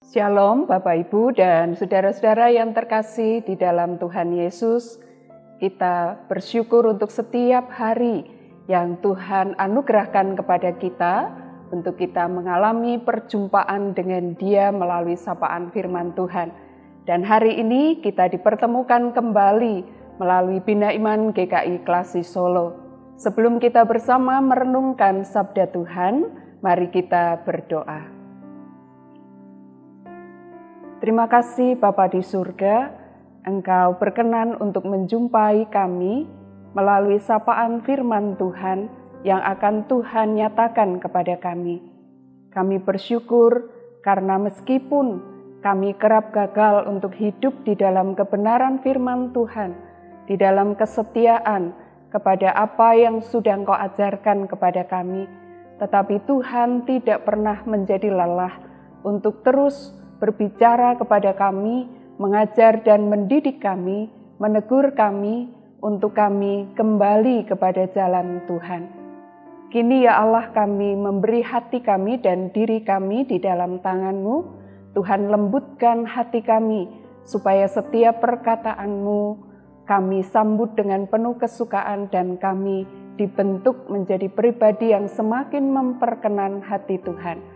Shalom Bapak Ibu dan saudara-saudara yang terkasih di dalam Tuhan Yesus. Kita bersyukur untuk setiap hari yang Tuhan anugerahkan kepada kita untuk kita mengalami perjumpaan dengan Dia melalui sapaan firman Tuhan. Dan hari ini kita dipertemukan kembali melalui Bina Iman GKI Klasi Solo. Sebelum kita bersama merenungkan sabda Tuhan, mari kita berdoa. Terima kasih Bapa di surga, Engkau berkenan untuk menjumpai kami melalui sapaan firman Tuhan yang akan Tuhan nyatakan kepada kami. Kami bersyukur karena meskipun kami kerap gagal untuk hidup di dalam kebenaran firman Tuhan, di dalam kesetiaan kepada apa yang sudah Engkau ajarkan kepada kami, tetapi Tuhan tidak pernah menjadi lelah untuk terus berbicara kepada kami, mengajar dan mendidik kami, menegur kami, untuk kami kembali kepada jalan Tuhan. Kini ya Allah, kami memberi hati kami dan diri kami di dalam tangan-Mu. Tuhan, lembutkan hati kami, supaya setiap perkataan-Mu kami sambut dengan penuh kesukaan dan kami dibentuk menjadi pribadi yang semakin memperkenan hati Tuhan.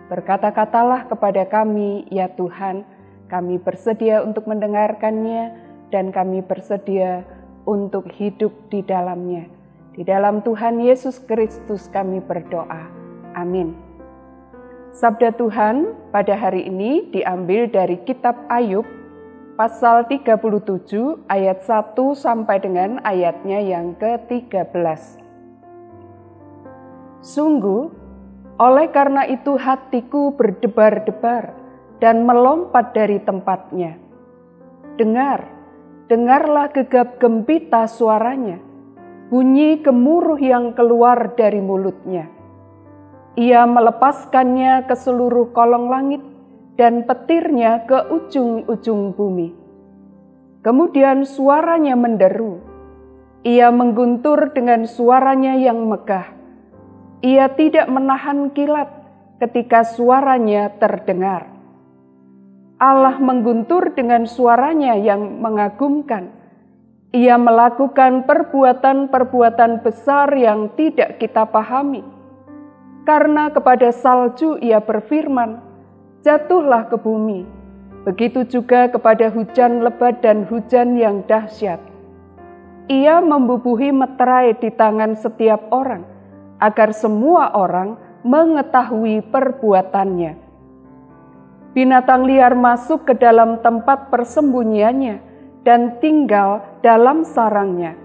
Berkata-katalah kepada kami, ya Tuhan, kami bersedia untuk mendengarkannya dan kami bersedia untuk hidup di dalamnya. Di dalam Tuhan Yesus Kristus kami berdoa. Amin. Sabda Tuhan pada hari ini diambil dari kitab Ayub, pasal 37 ayat 1 sampai dengan ayatnya yang ke-13. Sungguh, oleh karena itu hatiku berdebar-debar dan melompat dari tempatnya. Dengarlah gegap gempita suaranya, bunyi gemuruh yang keluar dari mulutnya. Ia melepaskannya ke seluruh kolong langit dan petirnya ke ujung-ujung bumi. Kemudian suaranya menderu, ia mengguntur dengan suaranya yang megah. Ia tidak menahan kilat ketika suaranya terdengar. Allah mengguntur dengan suaranya yang mengagumkan. Ia melakukan perbuatan-perbuatan besar yang tidak kita pahami. Karena kepada salju ia berfirman, jatuhlah ke bumi. Begitu juga kepada hujan lebat dan hujan yang dahsyat. Ia membubuhi meterai di tangan setiap orang, agar semua orang mengetahui perbuatannya. Binatang liar masuk ke dalam tempat persembunyiannya dan tinggal dalam sarangnya.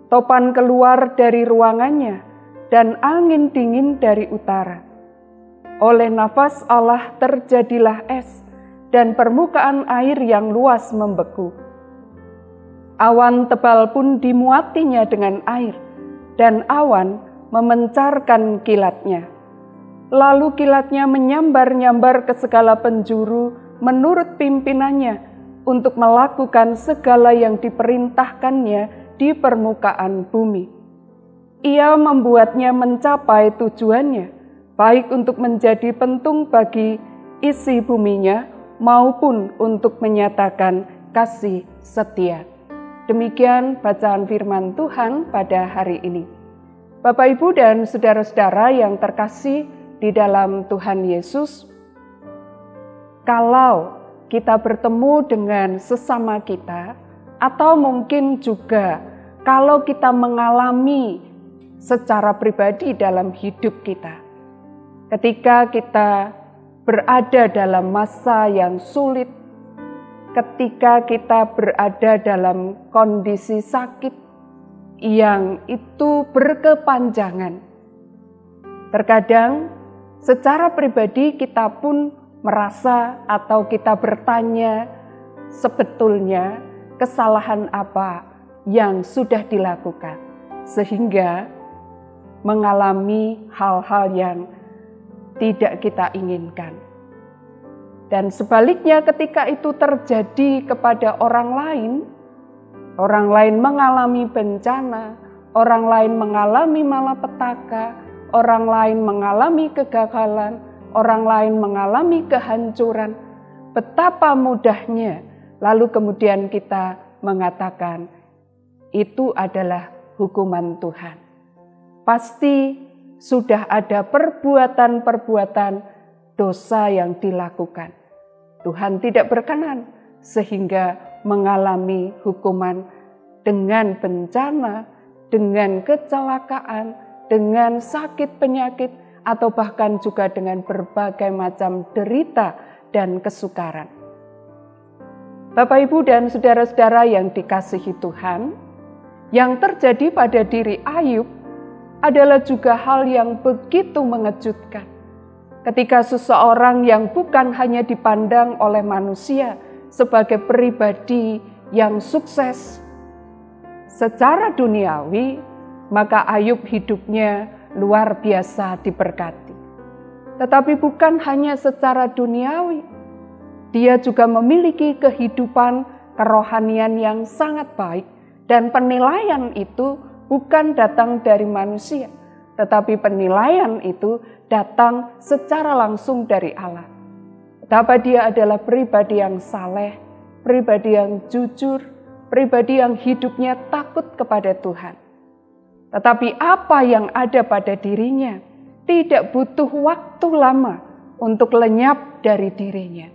Topan keluar dari ruangannya dan angin dingin dari utara. Oleh nafas Allah terjadilah es dan permukaan air yang luas membeku. Awan tebal pun dimuatinya dengan air dan awan memencarkan kilatnya. Lalu kilatnya menyambar-nyambar ke segala penjuru menurut pimpinannya untuk melakukan segala yang diperintahkannya di permukaan bumi. Ia membuatnya mencapai tujuannya, baik untuk menjadi pentung bagi isi buminya maupun untuk menyatakan kasih setia. Demikian bacaan firman Tuhan pada hari ini. Bapak, Ibu, dan saudara-saudara yang terkasih di dalam Tuhan Yesus, kalau kita bertemu dengan sesama kita, atau mungkin juga kalau kita mengalami secara pribadi dalam hidup kita, ketika kita berada dalam masa yang sulit, ketika kita berada dalam kondisi sakit, yang itu berkepanjangan. Terkadang secara pribadi kita pun merasa atau kita bertanya sebetulnya kesalahan apa yang sudah dilakukan sehingga mengalami hal-hal yang tidak kita inginkan. Dan sebaliknya ketika itu terjadi kepada orang lain mengalami bencana, orang lain mengalami malapetaka, orang lain mengalami kegagalan, orang lain mengalami kehancuran, betapa mudahnya lalu kemudian kita mengatakan itu adalah hukuman Tuhan. Pasti sudah ada perbuatan-perbuatan dosa yang dilakukan. Tuhan tidak berkenan sehingga mengalami hukuman dengan bencana, dengan kecelakaan, dengan sakit penyakit, atau bahkan juga dengan berbagai macam derita dan kesukaran. Bapak, Ibu, dan saudara-saudara yang dikasihi Tuhan, yang terjadi pada diri Ayub adalah juga hal yang begitu mengejutkan. Ketika seseorang yang bukan hanya dipandang oleh manusia sebagai pribadi yang sukses secara duniawi, maka Ayub hidupnya luar biasa diberkati. Tetapi bukan hanya secara duniawi, dia juga memiliki kehidupan kerohanian yang sangat baik, dan penilaian itu bukan datang dari manusia, tetapi penilaian itu datang secara langsung dari Allah. Betapa dia adalah pribadi yang saleh, pribadi yang jujur, pribadi yang hidupnya takut kepada Tuhan. Tetapi apa yang ada pada dirinya tidak butuh waktu lama untuk lenyap dari dirinya.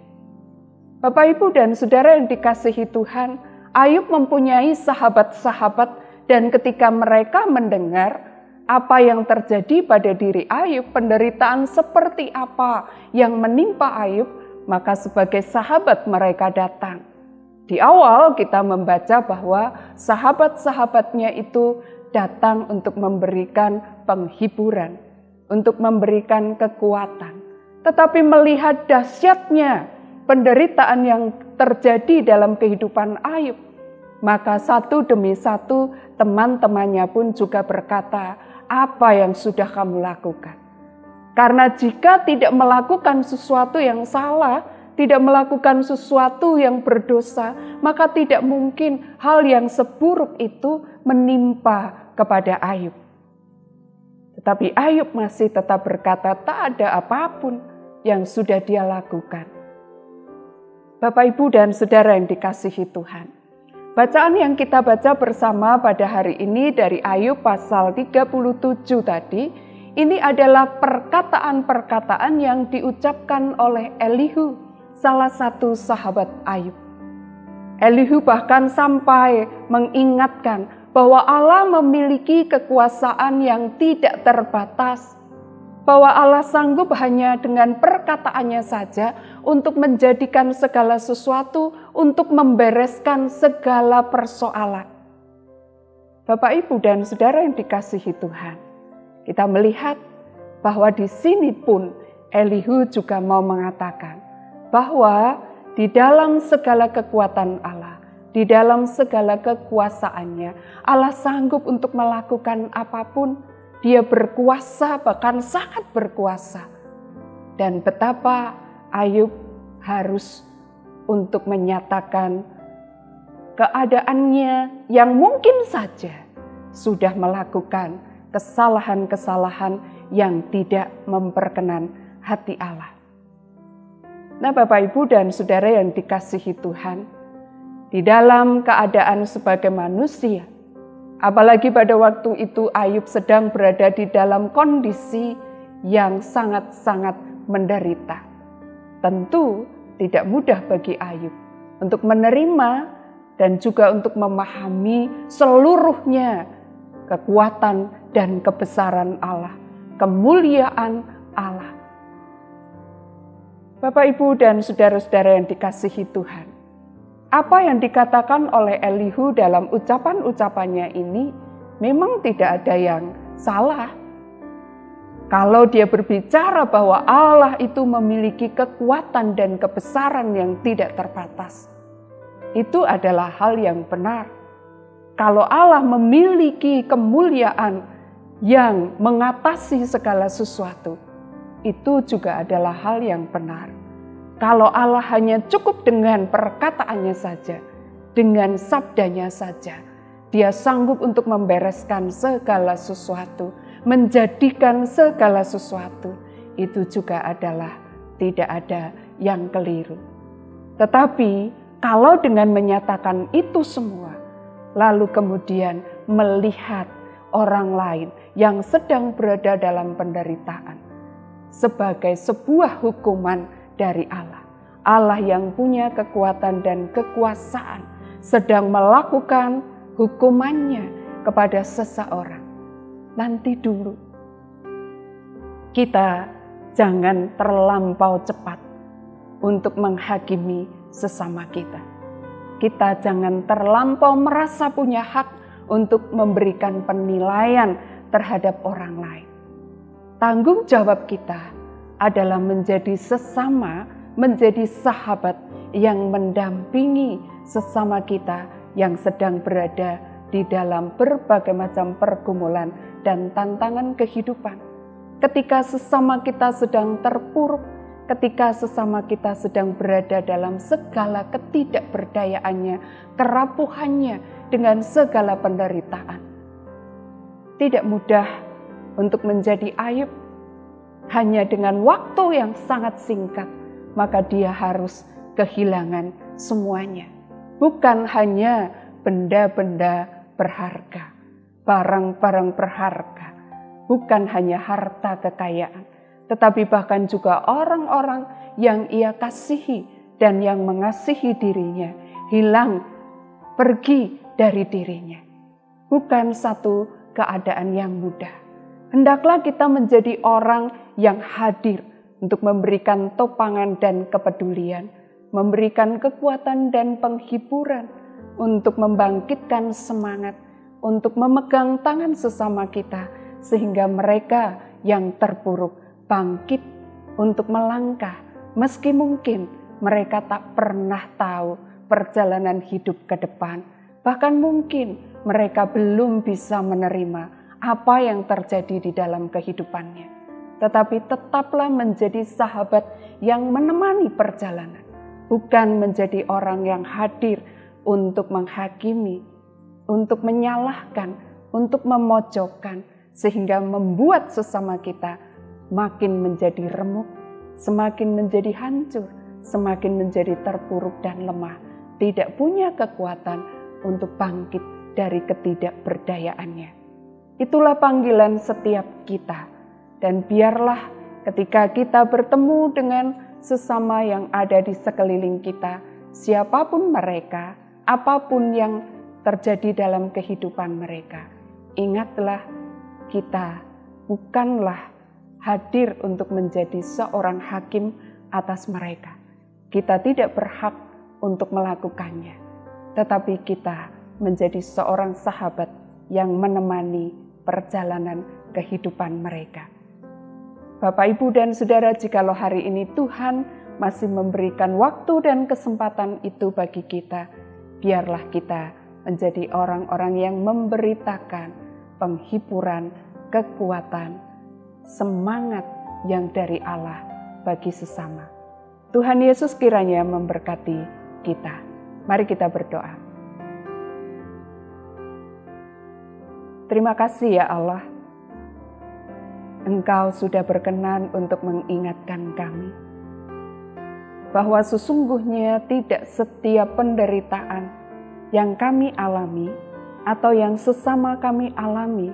Bapak, Ibu, dan saudara yang dikasihi Tuhan, Ayub mempunyai sahabat-sahabat, dan ketika mereka mendengar apa yang terjadi pada diri Ayub, penderitaan seperti apa yang menimpa Ayub, maka sebagai sahabat mereka datang. Di awal kita membaca bahwa sahabat-sahabatnya itu datang untuk memberikan penghiburan, untuk memberikan kekuatan. Tetapi melihat dahsyatnya penderitaan yang terjadi dalam kehidupan Ayub, maka satu demi satu teman-temannya pun juga berkata, apa yang sudah kamu lakukan? Karena jika tidak melakukan sesuatu yang salah, tidak melakukan sesuatu yang berdosa, maka tidak mungkin hal yang seburuk itu menimpa kepada Ayub. Tetapi Ayub masih tetap berkata, tak ada apapun yang sudah dia lakukan. Bapak, Ibu, dan saudara yang dikasihi Tuhan, bacaan yang kita baca bersama pada hari ini dari Ayub pasal 37 tadi, ini adalah perkataan-perkataan yang diucapkan oleh Elihu, salah satu sahabat Ayub. Elihu bahkan sampai mengingatkan bahwa Allah memiliki kekuasaan yang tidak terbatas, bahwa Allah sanggup hanya dengan perkataannya saja untuk menjadikan segala sesuatu, untuk membereskan segala persoalan. Bapak, Ibu, dan saudara yang dikasihi Tuhan, kita melihat bahwa di sini pun Elihu juga mau mengatakan bahwa di dalam segala kekuatan Allah, di dalam segala kekuasaannya, Allah sanggup untuk melakukan apapun. Dia berkuasa, bahkan sangat berkuasa. Dan betapa Ayub harus untuk menyatakan keadaannya yang mungkin saja sudah melakukan kesalahan-kesalahan yang tidak memperkenan hati Allah. Nah, Bapak, Ibu, dan saudara yang dikasihi Tuhan, di dalam keadaan sebagai manusia, apalagi pada waktu itu Ayub sedang berada di dalam kondisi yang sangat-sangat menderita. Tentu tidak mudah bagi Ayub untuk menerima dan juga untuk memahami seluruhnya kekuatan dan kebesaran Allah, kemuliaan Allah. Bapak, Ibu, dan saudara-saudara yang dikasihi Tuhan, apa yang dikatakan oleh Elihu dalam ucapan-ucapannya ini memang tidak ada yang salah. Kalau dia berbicara bahwa Allah itu memiliki kekuatan dan kebesaran yang tidak terbatas, itu adalah hal yang benar. Kalau Allah memiliki kemuliaan yang mengatasi segala sesuatu, itu juga adalah hal yang benar. Kalau Allah hanya cukup dengan perkataannya saja, dengan sabdanya saja, Dia sanggup untuk membereskan segala sesuatu, menjadikan segala sesuatu. itu juga adalah tidak ada yang keliru. Tetapi kalau dengan menyatakan itu semua, lalu kemudian melihat orang lain yang sedang berada dalam penderitaan sebagai sebuah hukuman dari Allah. Allah yang punya kekuatan dan kekuasaan sedang melakukan hukumannya kepada seseorang. Nanti dulu, kita jangan terlampau cepat untuk menghakimi sesama kita. Kita jangan terlampau merasa punya hak untuk memberikan penilaian terhadap orang lain. Tanggung jawab kita adalah menjadi sesama, menjadi sahabat yang mendampingi sesama kita yang sedang berada di dalam berbagai macam pergumulan dan tantangan kehidupan. Ketika sesama kita sedang terpuruk, ketika sesama kita sedang berada dalam segala ketidakberdayaannya, kerapuhannya, dengan segala penderitaan. Tidak mudah untuk menjadi Ayub. Hanya dengan waktu yang sangat singkat, maka dia harus kehilangan semuanya. Bukan hanya benda-benda berharga, barang-barang berharga, bukan hanya harta kekayaan, tetapi bahkan juga orang-orang yang ia kasihi dan yang mengasihi dirinya hilang, pergi dari dirinya. Bukan satu keadaan yang mudah. Hendaklah kita menjadi orang yang hadir untuk memberikan topangan dan kepedulian, memberikan kekuatan dan penghiburan, untuk membangkitkan semangat, untuk memegang tangan sesama kita, sehingga mereka yang terpuruk bangkit untuk melangkah, meski mungkin mereka tak pernah tahu perjalanan hidup ke depan. Bahkan mungkin mereka belum bisa menerima apa yang terjadi di dalam kehidupannya. Tetapi tetaplah menjadi sahabat yang menemani perjalanan. Bukan menjadi orang yang hadir untuk menghakimi, untuk menyalahkan, untuk memojokkan, sehingga membuat sesama kita makin menjadi remuk, semakin menjadi hancur, semakin menjadi terpuruk dan lemah, tidak punya kekuatan untuk bangkit dari ketidakberdayaannya. Itulah panggilan setiap kita, dan biarlah ketika kita bertemu dengan sesama yang ada di sekeliling kita, siapapun mereka, apapun yang terjadi dalam kehidupan mereka, ingatlah kita bukanlah hadir untuk menjadi seorang hakim atas mereka. Kita tidak berhak untuk melakukannya, tetapi kita menjadi seorang sahabat yang menemani perjalanan kehidupan mereka. Bapak, Ibu, dan Saudara, jikalau hari ini Tuhan masih memberikan waktu dan kesempatan itu bagi kita, biarlah kita menjadi orang-orang yang memberitakan penghiburan, kekuatan, semangat yang dari Allah bagi sesama. Tuhan Yesus kiranya memberkati kita. Mari kita berdoa. Terima kasih ya Allah, Engkau sudah berkenan untuk mengingatkan kami bahwa sesungguhnya tidak setiap penderitaan yang kami alami atau yang sesama kami alami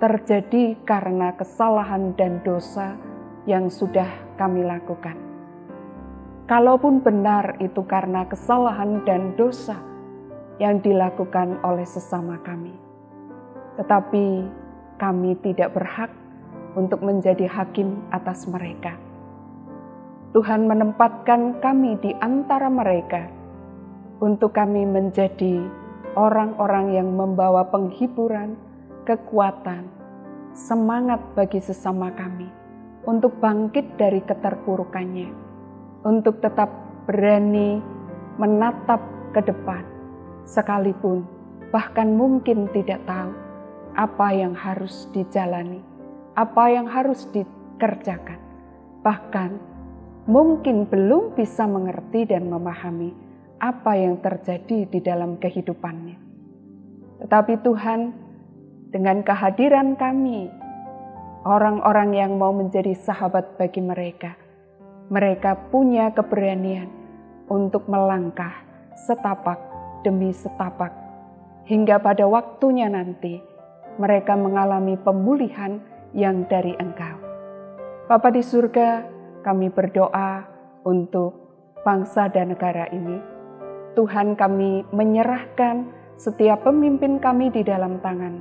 terjadi karena kesalahan dan dosa yang sudah kami lakukan. Kalaupun benar itu karena kesalahan dan dosa yang dilakukan oleh sesama kami, tetapi kami tidak berhak untuk menjadi hakim atas mereka. Tuhan menempatkan kami di antara mereka untuk kami menjadi orang-orang yang membawa penghiburan, kekuatan, semangat bagi sesama kami untuk bangkit dari keterpurukannya, untuk tetap berani menatap ke depan, sekalipun bahkan mungkin tidak tahu apa yang harus dijalani, apa yang harus dikerjakan. Bahkan mungkin belum bisa mengerti dan memahami apa yang terjadi di dalam kehidupannya. Tetapi Tuhan, dengan kehadiran kami orang-orang yang mau menjadi sahabat bagi mereka. Mereka punya keberanian untuk melangkah setapak demi setapak, hingga pada waktunya nanti mereka mengalami pemulihan yang dari Engkau. Bapa di surga, kami berdoa untuk bangsa dan negara ini. Tuhan, kami menyerahkan setiap pemimpin kami di dalam tangan.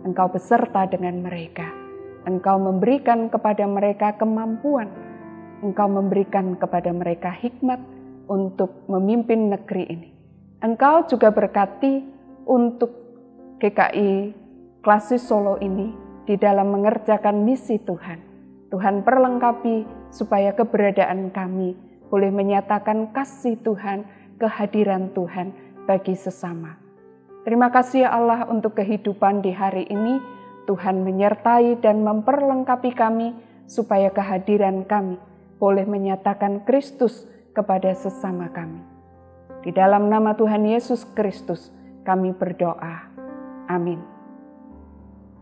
Engkau beserta dengan mereka. Engkau memberikan kepada mereka kemampuan. Engkau memberikan kepada mereka hikmat untuk memimpin negeri ini. Engkau juga berkati untuk GKI Klasis Solo ini di dalam mengerjakan misi Tuhan. Tuhan perlengkapi supaya keberadaan kami boleh menyatakan kasih Tuhan, kehadiran Tuhan bagi sesama. Terima kasih ya Allah untuk kehidupan di hari ini. Tuhan menyertai dan memperlengkapi kami supaya kehadiran kami boleh menyatakan Kristus kepada sesama kami. Di dalam nama Tuhan Yesus Kristus kami berdoa. Amin.